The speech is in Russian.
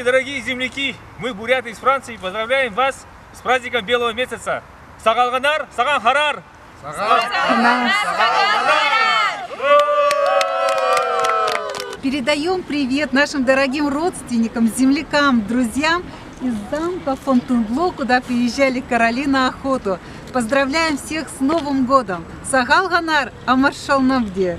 Здравствуйте, дорогие земляки! Мы, буряты из Франции, поздравляем вас с праздником Белого месяца. Сагалганар, Саган Харар! Передаем привет нашим дорогим родственникам, землякам, друзьям из замка Фонтенбло, куда приезжали короли на охоту. Поздравляем всех с Новым годом! Сагалганар, Амаршалнавде!